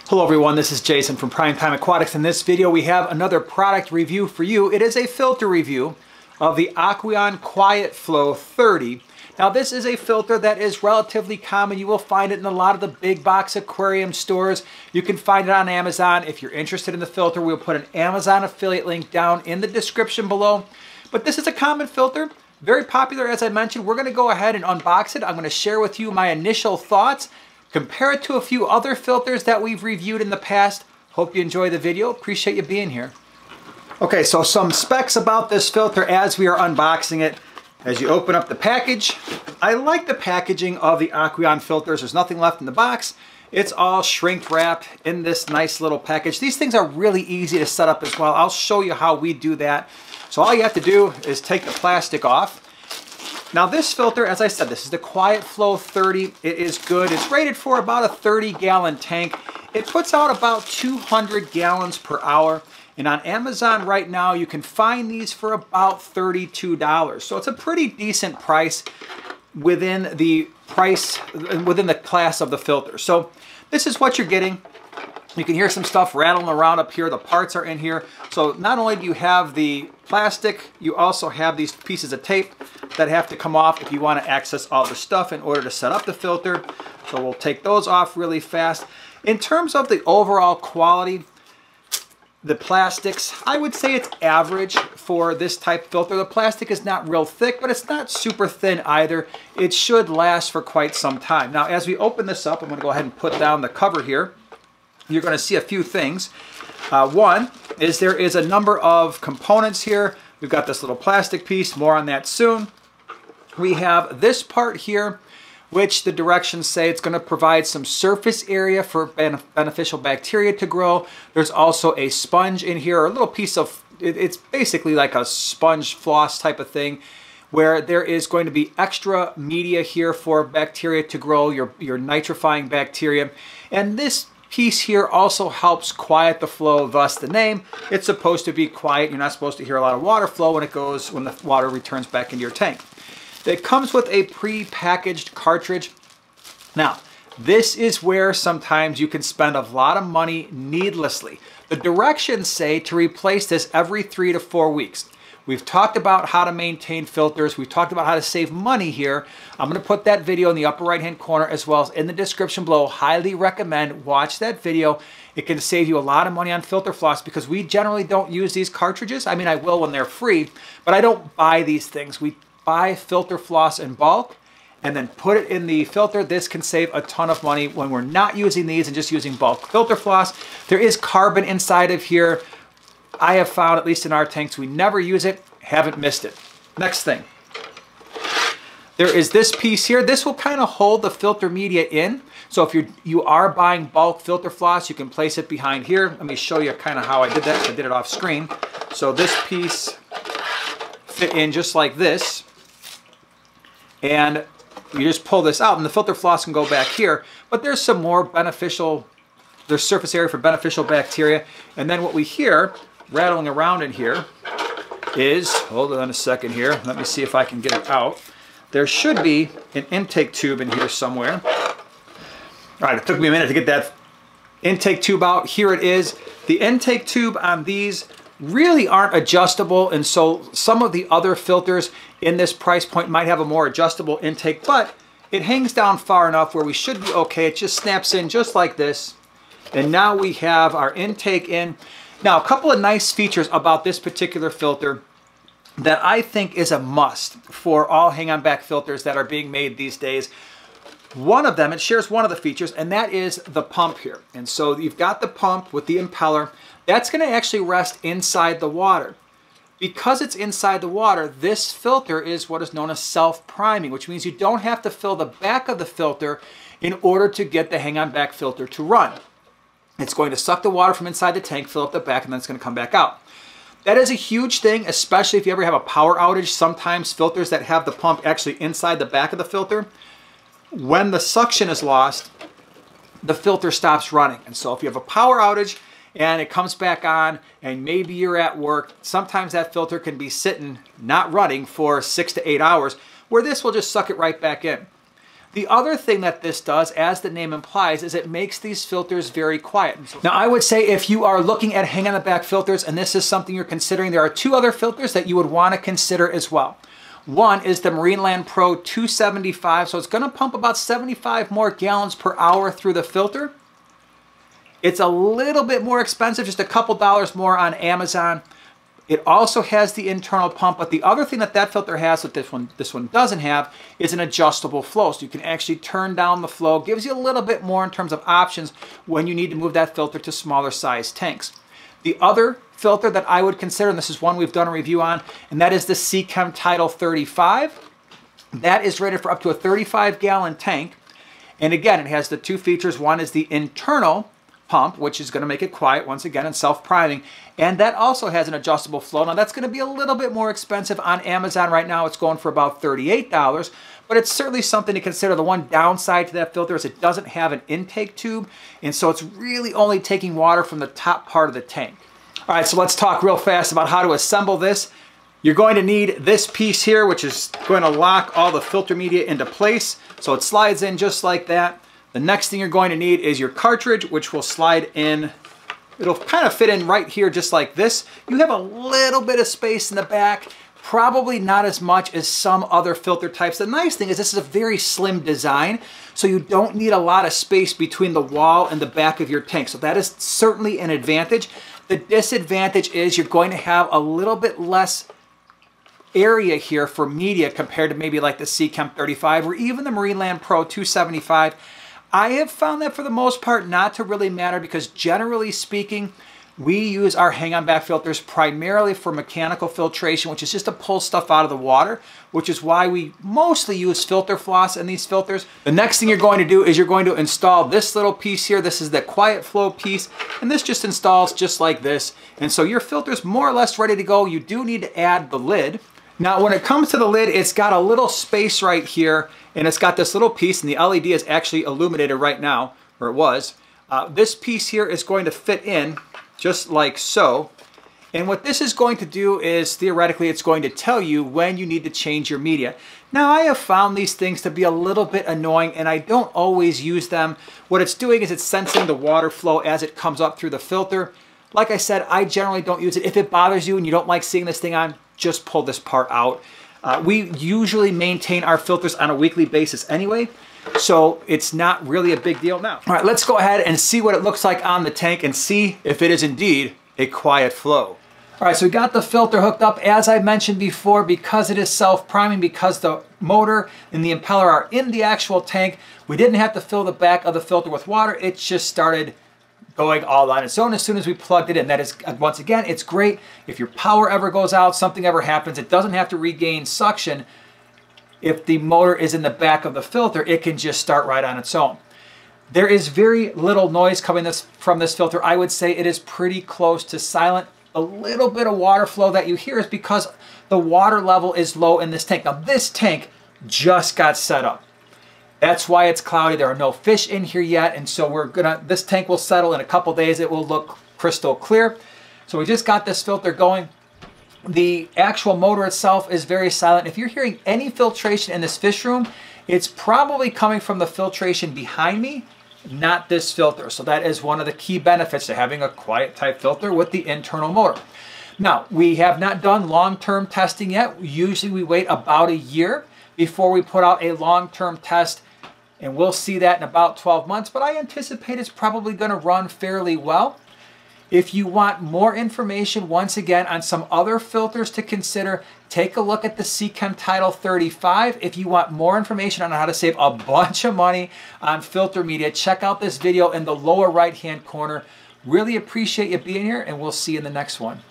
Hello everyone, this is Jason from Primetime Aquatics. In this video we have another product review for you. It is a filter review of the Aqueon Quiet Flow 30. Now this is a filter that is relatively common. You will find it in a lot of the big box aquarium stores. You can find it on Amazon. If you're interested in the filter, we'll put an Amazon affiliate link down in the description below. But this is a common filter, very popular as I mentioned. We're going to go ahead and unbox it. I'm going to share with you my initial thoughts, compare it to a few other filters that we've reviewed in the past. Hope you enjoy the video. Appreciate you being here. Okay, so some specs about this filter as we are unboxing it. As you open up the package, I like the packaging of the Aqueon filters. There's nothing left in the box. It's all shrink wrapped in this nice little package. These things are really easy to set up as well. I'll show you how we do that. So all you have to do is take the plastic off. Now this filter, as I said, this is the Quiet Flow 30. It is good. It's rated for about a 30-gallon tank. It puts out about 200 gallons per hour. And on Amazon right now, you can find these for about $32. So it's a pretty decent price within the class of the filter. So this is what you're getting. You can hear some stuff rattling around up here. The parts are in here. So not only do you have the plastic, you also have these pieces of tape that have to come off if you want to access all the stuff in order to set up the filter. So we'll take those off really fast. In terms of the overall quality, the plastics, I would say it's average for this type of filter. The plastic is not real thick, but it's not super thin either. It should last for quite some time. Now, as we open this up, I'm going to go ahead and put down the cover here. You're going to see a few things. One is there is a number of components here. We've got this little plastic piece, more on that soon. We have this part here, which the directions say it's going to provide some surface area for beneficial bacteria to grow. There's also a sponge in here, a little piece of, it's basically like a sponge floss type of thing, where there is going to be extra media here for bacteria to grow, your nitrifying bacteria. And this piece here also helps quiet the flow, thus the name. It's supposed to be quiet. You're not supposed to hear a lot of water flow when the water returns back into your tank. It comes with a pre-packaged cartridge. Now, this is where sometimes you can spend a lot of money needlessly. The directions say to replace this every 3 to 4 weeks. We've talked about how to maintain filters. We've talked about how to save money here. I'm going to put that video in the upper right-hand corner as well as in the description below. Highly recommend watch that video. It can save you a lot of money on filter floss because we generally don't use these cartridges. I mean, I will when they're free, but I don't buy these things. We buy filter floss in bulk and then put it in the filter. This can save a ton of money when we're not using these and just using bulk filter floss. There is carbon inside of here. I have found, at least in our tanks, we never use it, haven't missed it. Next thing. There is this piece here. This will kind of hold the filter media in. So if you are buying bulk filter floss, you can place it behind here. Let me show you kind of how I did that. I did it off screen. So this piece fit in just like this. And you just pull this out and the filter floss can go back here. But there's some more beneficial, there's surface area for beneficial bacteria. And then what we hear rattling around in here is, hold on a second here, let me see if I can get it out. There should be an intake tube in here somewhere. All right, it took me a minute to get that intake tube out. Here it is. The intake tube on these really aren't adjustable, and so some of the other filters in this price point might have a more adjustable intake, but it hangs down far enough where we should be okay. It just snaps in just like this, and now we have our intake in. Now, a couple of nice features about this particular filter that I think is a must for all hang-on back filters that are being made these days. One of them, it shares one of the features, and that is the pump here. And so you've got the pump with the impeller. That's going to actually rest inside the water. Because it's inside the water, this filter is what is known as self-priming, which means you don't have to fill the back of the filter in order to get the hang-on back filter to run. It's going to suck the water from inside the tank, fill up the back, and then it's going to come back out. That is a huge thing, especially if you ever have a power outage. Sometimes filters that have the pump actually inside the back of the filter, when the suction is lost, the filter stops running. And so if you have a power outage and it comes back on and maybe you're at work, sometimes that filter can be sitting, not running for 6 to 8 hours, where this will just suck it right back in. The other thing that this does, as the name implies, is it makes these filters very quiet. Now, I would say if you are looking at hang on the back filters and this is something you're considering, there are two other filters that you would want to consider as well. One is the Marineland Pro 275, so it's going to pump about 75 more gallons per hour through the filter. It's a little bit more expensive, just a couple dollars more on Amazon. It also has the internal pump, but the other thing that that filter has that this one doesn't have is an adjustable flow. So you can actually turn down the flow. Gives you a little bit more in terms of options when you need to move that filter to smaller size tanks. The other filter that I would consider, and this is one we've done a review on, and that is the Aqueon Title 35. That is rated for up to a 35-gallon tank. And again, it has the two features. One is the internal pump, which is going to make it quiet once again and self-priming, and that also has an adjustable flow. Now that's going to be a little bit more expensive on Amazon right now. It's going for about $38, but it's certainly something to consider. The one downside to that filter is it doesn't have an intake tube, and so it's really only taking water from the top part of the tank. All right, so let's talk real fast about how to assemble this. You're going to need this piece here, which is going to lock all the filter media into place. So it slides in just like that. The next thing you're going to need is your cartridge, which will slide in. It'll kind of fit in right here just like this. You have a little bit of space in the back, probably not as much as some other filter types. The nice thing is this is a very slim design, so you don't need a lot of space between the wall and the back of your tank. So that is certainly an advantage. The disadvantage is you're going to have a little bit less area here for media compared to maybe like the Aqueon 35 or even the Marineland Pro 275. I have found that for the most part not to really matter because generally speaking, we use our hang-on back filters primarily for mechanical filtration, which is just to pull stuff out of the water, which is why we mostly use filter floss in these filters. The next thing you're going to do is you're going to install this little piece here. This is the Quiet Flow piece, and this just installs just like this. And so your filter's more or less ready to go. You do need to add the lid. Now, when it comes to the lid, it's got a little space right here, and it's got this little piece, and the LED is actually illuminated right now, or it was. This piece here is going to fit in just like so. And what this is going to do is, theoretically, it's going to tell you when you need to change your media. Now, I have found these things to be a little bit annoying, and I don't always use them. What it's doing is it's sensing the water flow as it comes up through the filter. Like I said, I generally don't use it. If it bothers you and you don't like seeing this thing on, just pull this part out. We usually maintain our filters on a weekly basis anyway, so it's not really a big deal now. All right, let's go ahead and see what it looks like on the tank and see if it is indeed a quiet flow. All right, so we got the filter hooked up. As I mentioned before, because it is self-priming, because the motor and the impeller are in the actual tank, we didn't have to fill the back of the filter with water. It just started going all on its own as soon as we plugged it in. That is, once again, it's great. If your power ever goes out, something ever happens, it doesn't have to regain suction. If the motor is in the back of the filter, it can just start right on its own. There is very little noise coming from this filter. I would say it is pretty close to silent. A little bit of water flow that you hear is because the water level is low in this tank. Now, this tank just got set up. That's why it's cloudy. There are no fish in here yet, and so this tank will settle in a couple days. It will look crystal clear. So we just got this filter going. The actual motor itself is very silent. If you're hearing any filtration in this fish room, it's probably coming from the filtration behind me, not this filter. So that is one of the key benefits to having a quiet type filter with the internal motor. Now, we have not done long-term testing yet. Usually we wait about a year before we put out a long-term test, and we'll see that in about 12 months, but I anticipate it's probably going to run fairly well. If you want more information, once again, on some other filters to consider, take a look at the Aqueon Title 35. If you want more information on how to save a bunch of money on filter media, check out this video in the lower right-hand corner. Really appreciate you being here, and we'll see you in the next one.